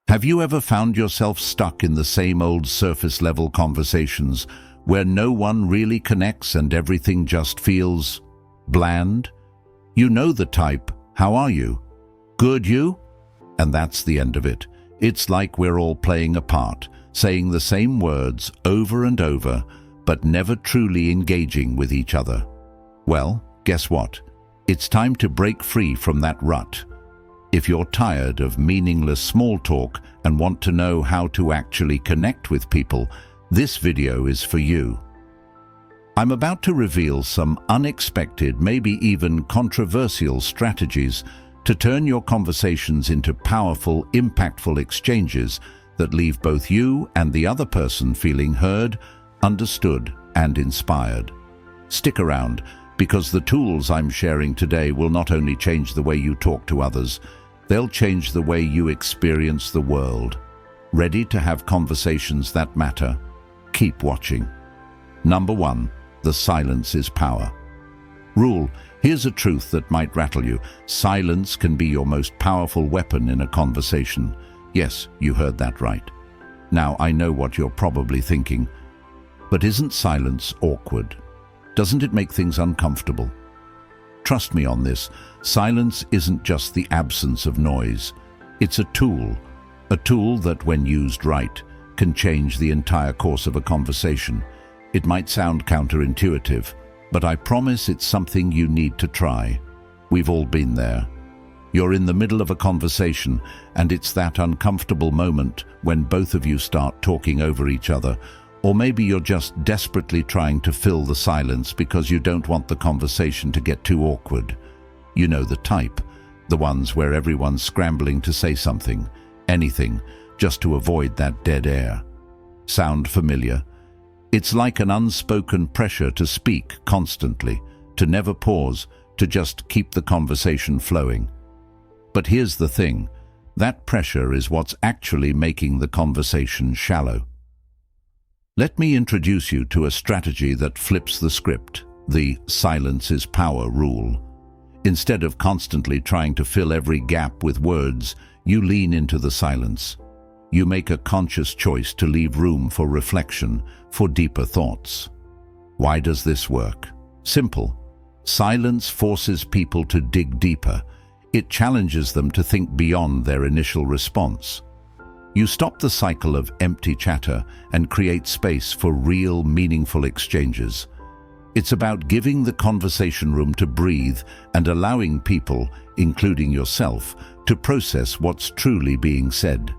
Have you ever found yourself stuck in the same old surface-level conversations where no one really connects and everything just feels bland? You know the type. How are you? Good, you? And that's the end of it. It's like we're all playing a part, saying the same words over and over, but never truly engaging with each other. Well, guess what? It's time to break free from that rut. If you're tired of meaningless small talk and want to know how to actually connect with people, this video is for you. I'm about to reveal some unexpected, maybe even controversial strategies to turn your conversations into powerful, impactful exchanges that leave both you and the other person feeling heard, understood, and inspired. Stick around, because the tools I'm sharing today will not only change the way you talk to others, they'll change the way you experience the world. Ready to have conversations that matter? Keep watching. Number 1, the silence is power. Rule: here's a truth that might rattle you. Silence can be your most powerful weapon in a conversation. Yes, you heard that right. Now, I know what you're probably thinking, but isn't silence awkward? Doesn't it make things uncomfortable? Trust me on this, silence isn't just the absence of noise. It's a tool that, when used right, can change the entire course of a conversation. It might sound counterintuitive, but I promise it's something you need to try. We've all been there. You're in the middle of a conversation, and it's that uncomfortable moment when both of you start talking over each other, or maybe you're just desperately trying to fill the silence because you don't want the conversation to get too awkward. You know the type, the ones where everyone's scrambling to say something, anything, just to avoid that dead air. Sound familiar? It's like an unspoken pressure to speak constantly, to never pause, to just keep the conversation flowing. But here's the thing, that pressure is what's actually making the conversation shallow. Let me introduce you to a strategy that flips the script, the silence is power rule. Instead of constantly trying to fill every gap with words, you lean into the silence. You make a conscious choice to leave room for reflection, for deeper thoughts. Why does this work? Simple. Silence forces people to dig deeper. It challenges them to think beyond their initial response. You stop the cycle of empty chatter and create space for real, meaningful exchanges. It's about giving the conversation room to breathe and allowing people, including yourself, to process what's truly being said.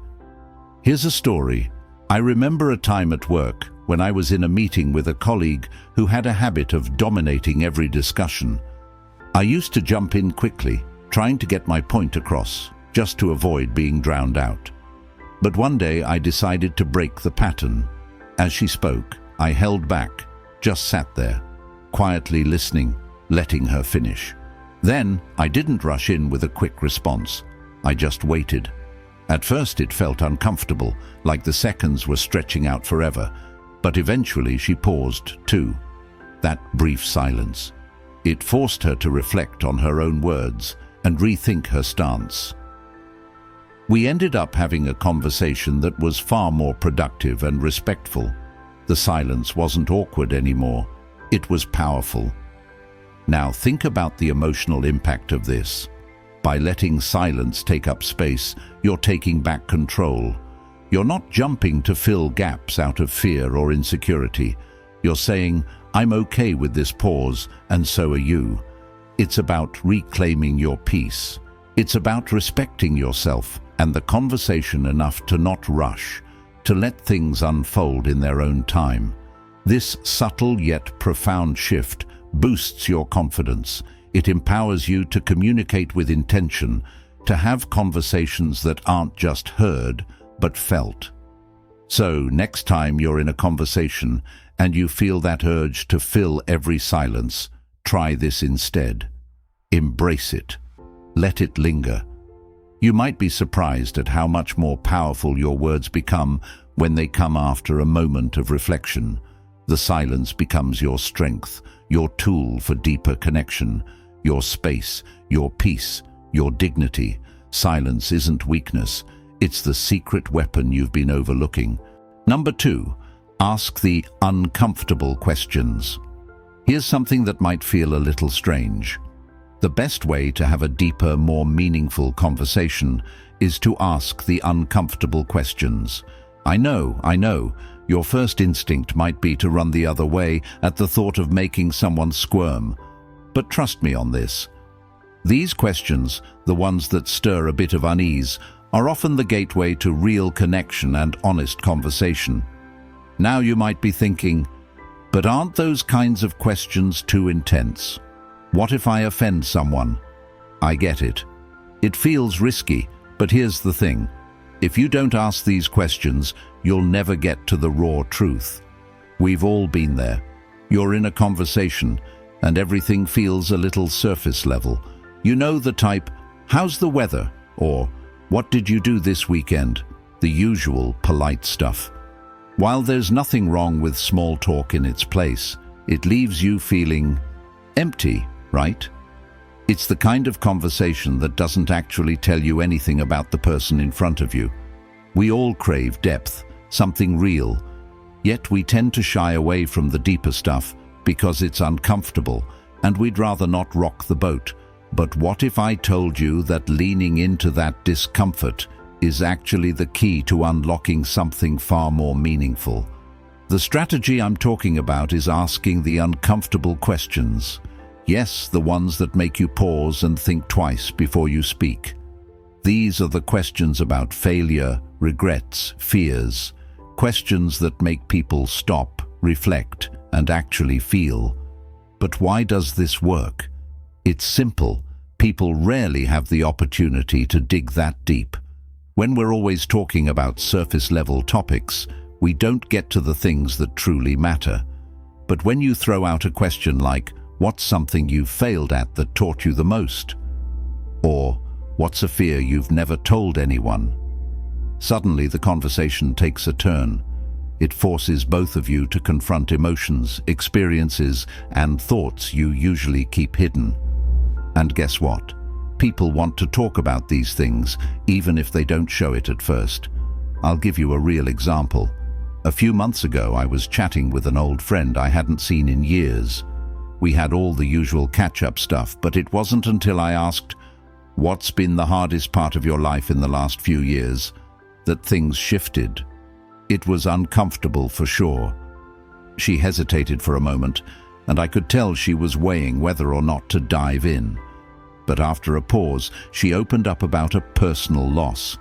Here's a story. I remember a time at work when I was in a meeting with a colleague who had a habit of dominating every discussion. I used to jump in quickly, trying to get my point across, just to avoid being drowned out. But one day I decided to break the pattern. As she spoke, I held back, just sat there, quietly listening, letting her finish. Then I didn't rush in with a quick response. I just waited. At first it felt uncomfortable, like the seconds were stretching out forever, but eventually she paused too. That brief silence. It forced her to reflect on her own words and rethink her stance. We ended up having a conversation that was far more productive and respectful. The silence wasn't awkward anymore. It was powerful. Now think about the emotional impact of this. By letting silence take up space, you're taking back control. You're not jumping to fill gaps out of fear or insecurity. You're saying, I'm okay with this pause, and so are you. It's about reclaiming your peace. It's about respecting yourself and the conversation enough to not rush, to let things unfold in their own time. This subtle yet profound shift boosts your confidence. It empowers you to communicate with intention, to have conversations that aren't just heard, but felt. So, next time you're in a conversation and you feel that urge to fill every silence, try this instead. Embrace it. Let it linger. You might be surprised at how much more powerful your words become when they come after a moment of reflection. The silence becomes your strength, your tool for deeper connection, your space, your peace, your dignity. Silence isn't weakness, It's the secret weapon you've been overlooking. Number 2, ask the uncomfortable questions. Here's something that might feel a little strange. The best way to have a deeper, more meaningful conversation is to ask the uncomfortable questions. I know, your first instinct might be to run the other way at the thought of making someone squirm. But trust me on this. These questions, the ones that stir a bit of unease, are often the gateway to real connection and honest conversation. Now you might be thinking, but aren't those kinds of questions too intense? What if I offend someone? I get it. It feels risky, but here's the thing. If you don't ask these questions, you'll never get to the raw truth. We've all been there. You're in a conversation, and everything feels a little surface level. You know the type, "How's the weather?" or "What did you do this weekend?" The usual polite stuff. While there's nothing wrong with small talk in its place, it leaves you feeling empty, right? It's the kind of conversation that doesn't actually tell you anything about the person in front of you. We all crave depth, something real, yet we tend to shy away from the deeper stuff because it's uncomfortable, and we'd rather not rock the boat. But what if I told you that leaning into that discomfort is actually the key to unlocking something far more meaningful? The strategy I'm talking about is asking the uncomfortable questions. Yes, the ones that make you pause and think twice before you speak. These are the questions about failure, regrets, fears. Questions that make people stop, reflect, and actually feel. But why does this work? It's simple. People rarely have the opportunity to dig that deep. When we're always talking about surface-level topics, we don't get to the things that truly matter. But when you throw out a question like, "What's something you've failed at that taught you the most?" Or, "What's a fear you've never told anyone?" Suddenly the conversation takes a turn. It forces both of you to confront emotions, experiences, and thoughts you usually keep hidden. And guess what? People want to talk about these things, even if they don't show it at first. I'll give you a real example. A few months ago, I was chatting with an old friend I hadn't seen in years. We had all the usual catch-up stuff, but it wasn't until I asked, "What's been the hardest part of your life in the last few years?" that things shifted. It was uncomfortable for sure. She hesitated for a moment, and I could tell she was weighing whether or not to dive in. But after a pause, she opened up about a personal loss,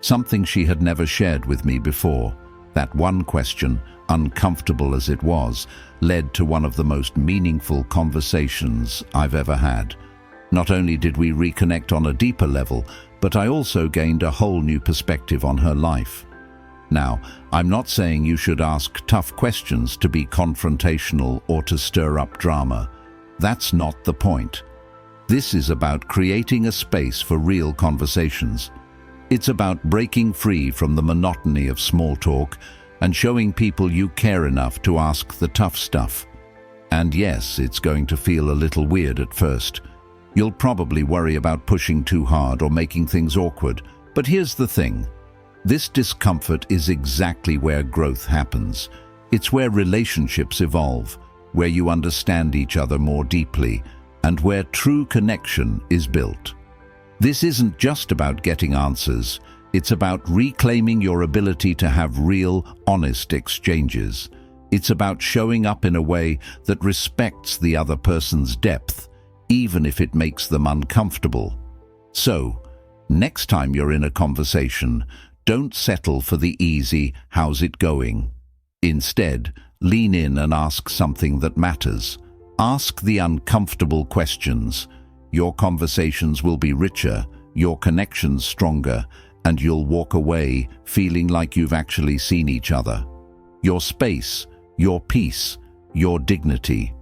something she had never shared with me before. That one question, uncomfortable as it was, led to one of the most meaningful conversations I've ever had. Not only did we reconnect on a deeper level, but I also gained a whole new perspective on her life. Now, I'm not saying you should ask tough questions to be confrontational or to stir up drama. That's not the point. This is about creating a space for real conversations. It's about breaking free from the monotony of small talk and showing people you care enough to ask the tough stuff. And yes, it's going to feel a little weird at first. You'll probably worry about pushing too hard or making things awkward. But here's the thing. This discomfort is exactly where growth happens. It's where relationships evolve, where you understand each other more deeply, and where true connection is built. This isn't just about getting answers. It's about reclaiming your ability to have real, honest exchanges. It's about showing up in a way that respects the other person's depth, even if it makes them uncomfortable. So, next time you're in a conversation, don't settle for the easy, "How's it going?" Instead, lean in and ask something that matters. Ask the uncomfortable questions. Your conversations will be richer, your connections stronger, and you'll walk away feeling like you've actually seen each other. Your space, your peace, your dignity.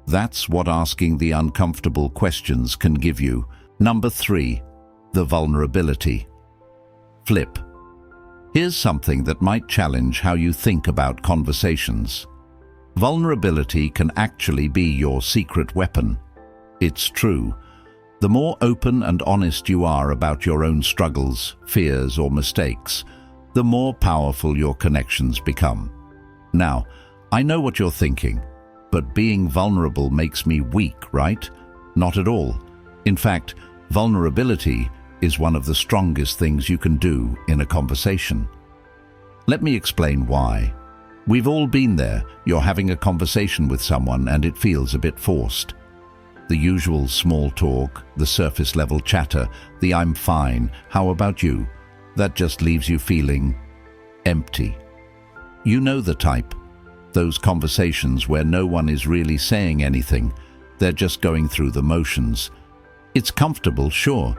That's what asking the uncomfortable questions can give you. Number 3, the vulnerability. Flip. Here's something that might challenge how you think about conversations. Vulnerability can actually be your secret weapon. It's true. The more open and honest you are about your own struggles, fears, or mistakes, the more powerful your connections become. Now, I know what you're thinking, but being vulnerable makes me weak, right? Not at all. In fact, vulnerability is one of the strongest things you can do in a conversation. Let me explain why. We've all been there. You're having a conversation with someone and it feels a bit forced. The usual small talk, the surface level chatter, the "I'm fine, how about you?" that just leaves you feeling empty. You know the type. Those conversations where no one is really saying anything, they're just going through the motions. It's comfortable, sure,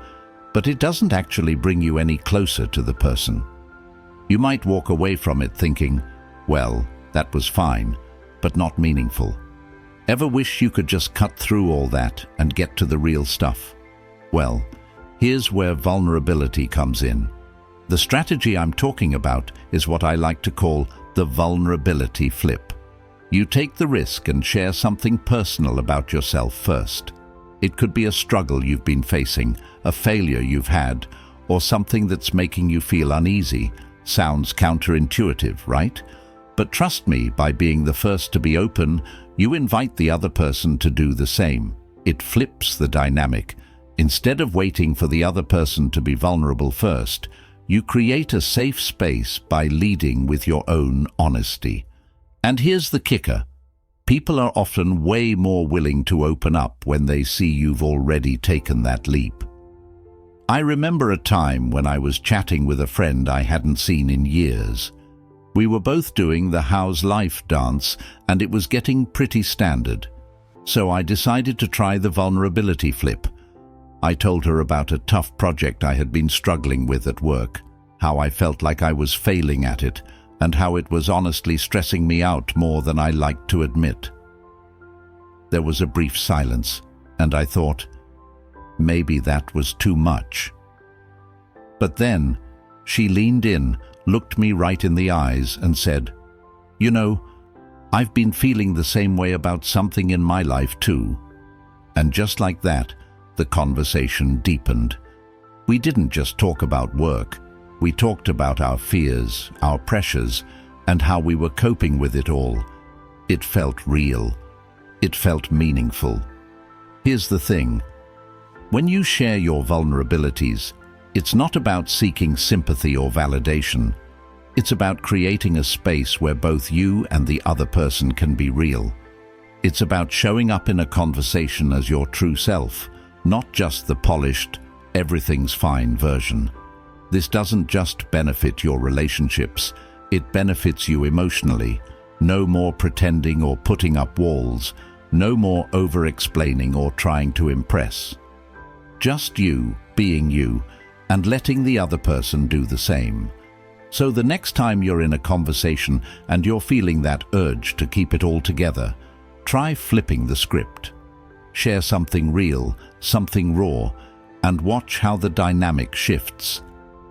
but it doesn't actually bring you any closer to the person. You might walk away from it thinking, well, that was fine, but not meaningful. Ever wish you could just cut through all that and get to the real stuff? Well, here's where vulnerability comes in. The strategy I'm talking about is what I like to call the vulnerability flip. You take the risk and share something personal about yourself first. It could be a struggle you've been facing, a failure you've had, or something that's making you feel uneasy. Sounds counterintuitive, right? But trust me, by being the first to be open, you invite the other person to do the same. It flips the dynamic. Instead of waiting for the other person to be vulnerable first, you create a safe space by leading with your own honesty. And here's the kicker. People are often way more willing to open up when they see you've already taken that leap. I remember a time when I was chatting with a friend I hadn't seen in years. We were both doing the "How's Life" dance, and it was getting pretty standard. So I decided to try the vulnerability flip. I told her about a tough project I had been struggling with at work, how I felt like I was failing at it, and how it was honestly stressing me out more than I liked to admit. There was a brief silence, and I thought, maybe that was too much. But then, she leaned in, looked me right in the eyes, and said, "You know, I've been feeling the same way about something in my life too." And just like that, the conversation deepened. We didn't just talk about work. We talked about our fears, our pressures, and how we were coping with it all. It felt real. It felt meaningful. Here's the thing. When you share your vulnerabilities, it's not about seeking sympathy or validation. It's about creating a space where both you and the other person can be real. It's about showing up in a conversation as your true self, not just the polished, everything's fine version. This doesn't just benefit your relationships, it benefits you emotionally. No more pretending or putting up walls, no more over-explaining or trying to impress. Just you, being you, and letting the other person do the same. So the next time you're in a conversation and you're feeling that urge to keep it all together, try flipping the script. Share something real, something raw, and watch how the dynamic shifts.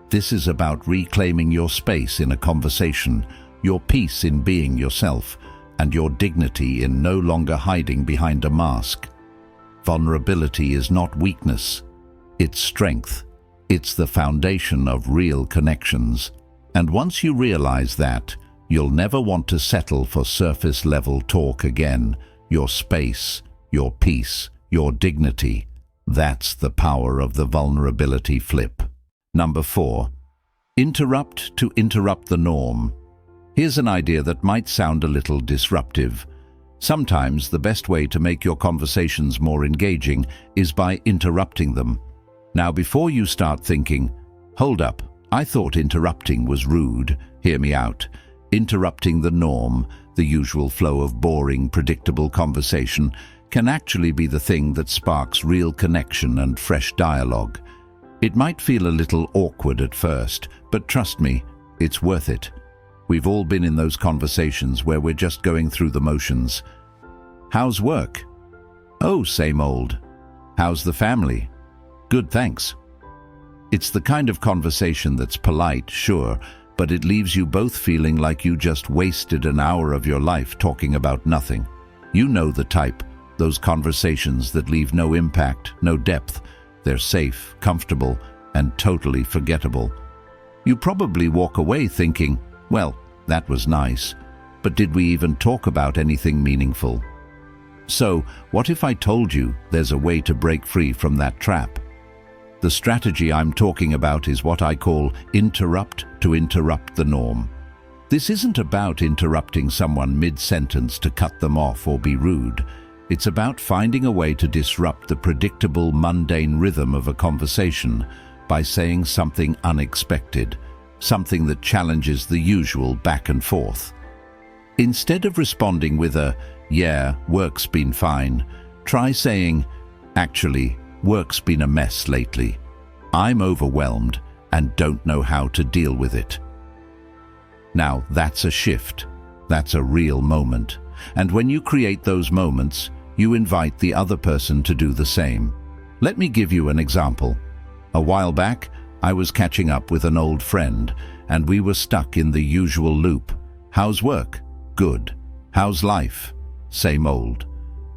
This is about reclaiming your space in a conversation, your peace in being yourself, and your dignity in no longer hiding behind a mask. Vulnerability is not weakness, it's strength. It's the foundation of real connections. And once you realize that, you'll never want to settle for surface-level talk again. Your space, your peace, your dignity. That's the power of the vulnerability flip. Number 4. Interrupt to interrupt the norm. Here's an idea that might sound a little disruptive. Sometimes the best way to make your conversations more engaging is by interrupting them. Now, before you start thinking, "Hold up, I thought interrupting was rude," hear me out. Interrupting the norm, the usual flow of boring, predictable conversation, can actually be the thing that sparks real connection and fresh dialogue. It might feel a little awkward at first, but trust me, it's worth it. We've all been in those conversations where we're just going through the motions. "How's work?" "Oh, same old." "How's the family?" "Good, thanks." It's the kind of conversation that's polite, sure, but it leaves you both feeling like you just wasted an hour of your life talking about nothing. You know the type, those conversations that leave no impact, no depth, They're safe, comfortable, and totally forgettable. You probably walk away thinking, well, that was nice, but did we even talk about anything meaningful? So, what if I told you there's a way to break free from that trap? The strategy I'm talking about is what I call interrupt to interrupt the norm. This isn't about interrupting someone mid-sentence to cut them off or be rude. It's about finding a way to disrupt the predictable, mundane rhythm of a conversation by saying something unexpected, something that challenges the usual back and forth. Instead of responding with a, "Yeah, work's been fine," try saying, "Actually, work's been a mess lately. I'm overwhelmed and don't know how to deal with it." Now, that's a shift. That's a real moment. And when you create those moments, you invite the other person to do the same. Let me give you an example. A while back, I was catching up with an old friend, and we were stuck in the usual loop. How's work? Good. How's life? Same old.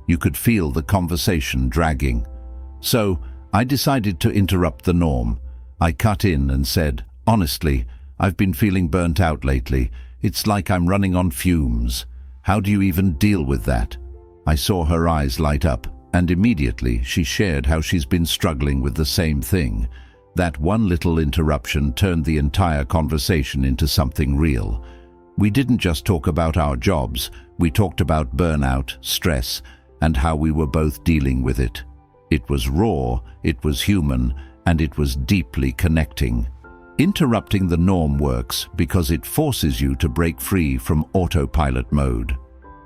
You could feel the conversation dragging. So, I decided to interrupt the norm. I cut in and said, "Honestly, I've been feeling burnt out lately. It's like I'm running on fumes. How do you even deal with that?" I saw her eyes light up, and immediately she shared how she's been struggling with the same thing. That one little interruption turned the entire conversation into something real. We didn't just talk about our jobs, we talked about burnout, stress, and how we were both dealing with it. It was raw, it was human, and it was deeply connecting. Interrupting the norm works because it forces you to break free from autopilot mode.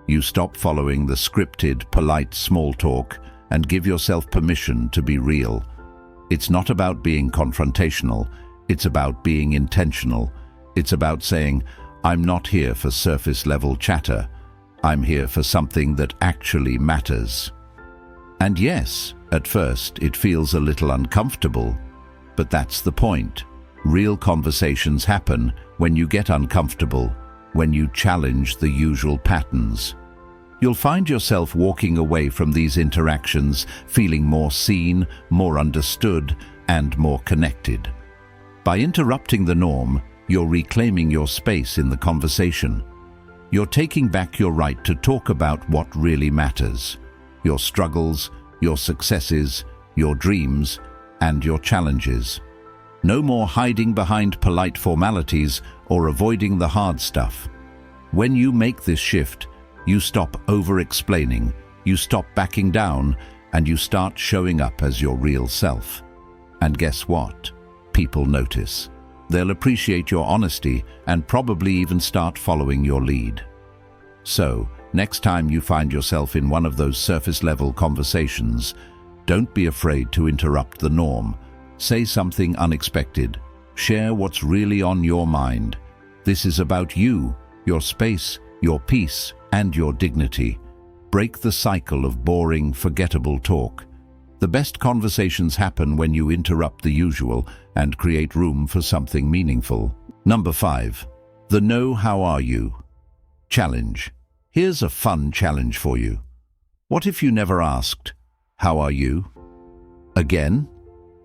You stop following the scripted, polite small talk and give yourself permission to be real. It's not about being confrontational, it's about being intentional. It's about saying, "I'm not here for surface-level chatter. I'm here for something that actually matters." And yes, at first it feels a little uncomfortable, but that's the point. Real conversations happen when you get uncomfortable, when you challenge the usual patterns. You'll find yourself walking away from these interactions feeling more seen, more understood, and more connected. By interrupting the norm, you're reclaiming your space in the conversation. You're taking back your right to talk about what really matters: your struggles, your successes, your dreams, and your challenges. No more hiding behind polite formalities or avoiding the hard stuff. When you make this shift, you stop over-explaining, you stop backing down, and you start showing up as your real self. And guess what? People notice. They'll appreciate your honesty and probably even start following your lead. So, next time you find yourself in one of those surface-level conversations, don't be afraid to interrupt the norm. Say something unexpected. Share what's really on your mind. This is about you, your space, your peace, and your dignity. Break the cycle of boring, forgettable talk. The best conversations happen when you interrupt the usual and create room for something meaningful. Number 5. The "No, how are you?" challenge. Here's a fun challenge for you. What if you never asked, "How are you?" Again?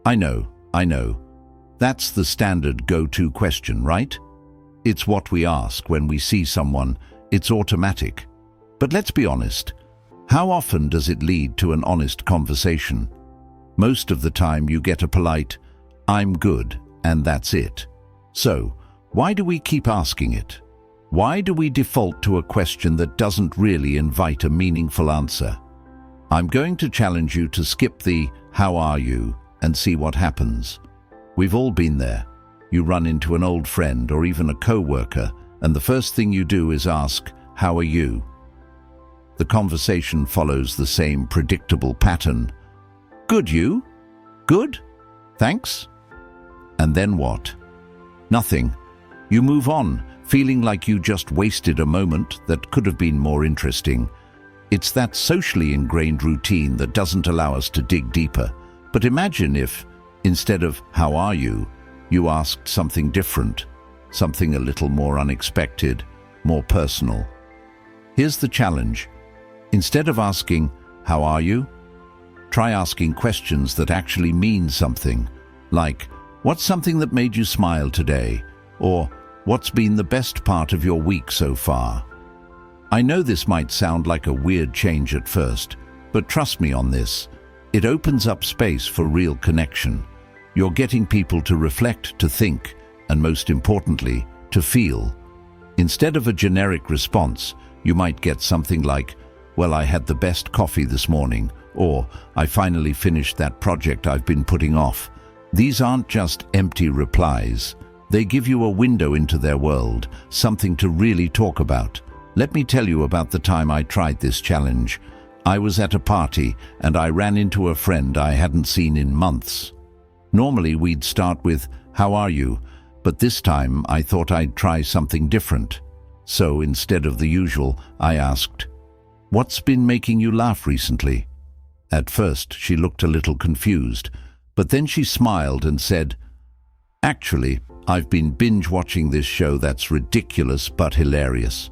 I know. That's the standard go-to question, right? It's what we ask when we see someone. It's automatic. But let's be honest. How often does it lead to an honest conversation? Most of the time you get a polite, "I'm good," and that's it. So, why do we keep asking it? Why do we default to a question that doesn't really invite a meaningful answer? I'm going to challenge you to skip the "How are you?" and see what happens. We've all been there. You run into an old friend or even a co-worker, and the first thing you do is ask, "How are you?" The conversation follows the same predictable pattern. "Good, you? Good? Thanks?" And then what? Nothing. You move on, feeling like you just wasted a moment that could have been more interesting. It's that socially ingrained routine that doesn't allow us to dig deeper. But imagine if, instead of "How are you?" you asked something different, something a little more unexpected, more personal. Here's the challenge. Instead of asking, "How are you?" Try asking questions that actually mean something, like, what's something that made you smile today? Or, what's been the best part of your week so far? I know this might sound like a weird change at first, but trust me on this. It opens up space for real connection. You're getting people to reflect, to think, and most importantly, to feel. Instead of a generic response, you might get something like, well, I had the best coffee this morning, or I finally finished that project I've been putting off. These aren't just empty replies. They give you a window into their world, something to really talk about. Let me tell you about the time I tried this challenge. I was at a party and I ran into a friend I hadn't seen in months. Normally we'd start with, "How are you?" But this time I thought I'd try something different. So instead of the usual, I asked, "What's been making you laugh recently?" At first she looked a little confused, but then she smiled and said, "Actually, I've been binge-watching this show that's ridiculous but hilarious."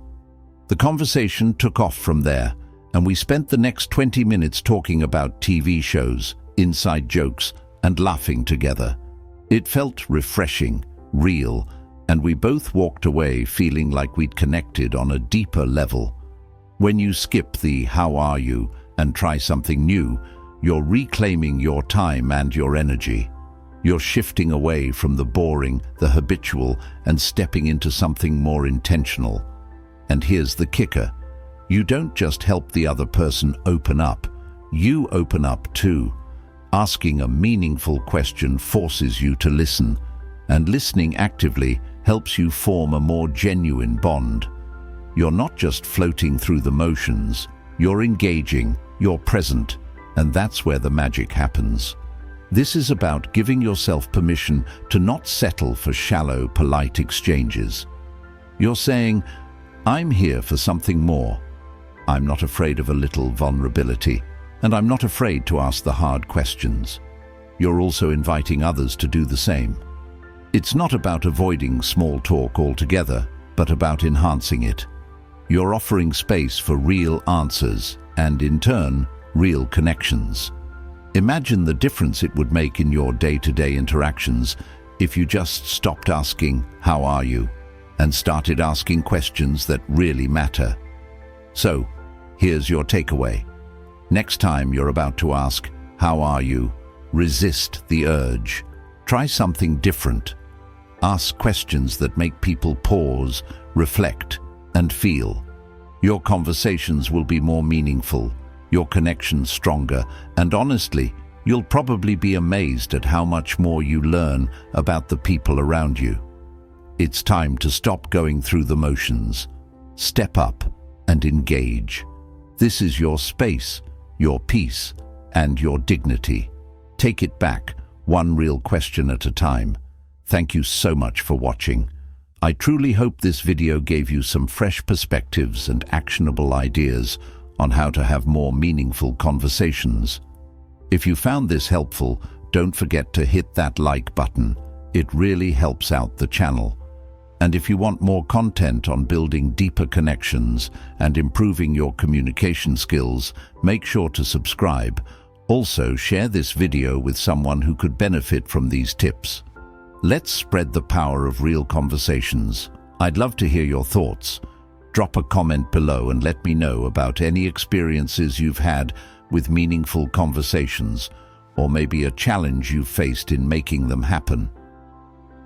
The conversation took off from there, and we spent the next 20 minutes talking about TV shows, inside jokes, and laughing together. It felt refreshing, real, and we both walked away feeling like we'd connected on a deeper level. When you skip the "how are you" and try something new, you're reclaiming your time and your energy. You're shifting away from the boring, the habitual, and stepping into something more intentional. And here's the kicker. You don't just help the other person open up, you open up too. Asking a meaningful question forces you to listen, and listening actively helps you form a more genuine bond. You're not just floating through the motions, you're engaging, you're present, and that's where the magic happens. This is about giving yourself permission to not settle for shallow, polite exchanges. You're saying, "I'm here for something more. I'm not afraid of a little vulnerability, and I'm not afraid to ask the hard questions." You're also inviting others to do the same. It's not about avoiding small talk altogether, but about enhancing it. You're offering space for real answers and, in turn, real connections. Imagine the difference it would make in your day-to-day interactions if you just stopped asking, "How are you?" and started asking questions that really matter. So, here's your takeaway. Next time you're about to ask, "How are you?" resist the urge. Try something different. Ask questions that make people pause, reflect, and feel. Your conversations will be more meaningful, your connections stronger, and honestly, you'll probably be amazed at how much more you learn about the people around you. It's time to stop going through the motions. Step up and engage. This is your space, your peace, and your dignity. Take it back, one real question at a time. Thank you so much for watching. I truly hope this video gave you some fresh perspectives and actionable ideas on how to have more meaningful conversations. If you found this helpful, don't forget to hit that like button. It really helps out the channel. And if you want more content on building deeper connections and improving your communication skills, make sure to subscribe. Also, share this video with someone who could benefit from these tips. Let's spread the power of real conversations. I'd love to hear your thoughts. Drop a comment below and let me know about any experiences you've had with meaningful conversations, or maybe a challenge you've faced in making them happen.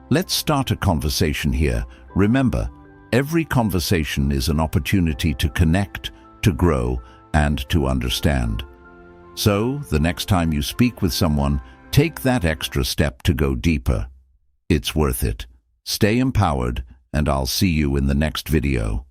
Let's start a conversation here. Remember, every conversation is an opportunity to connect, to grow, and to understand. So, the next time you speak with someone, take that extra step to go deeper. It's worth it. Stay empowered, and I'll see you in the next video.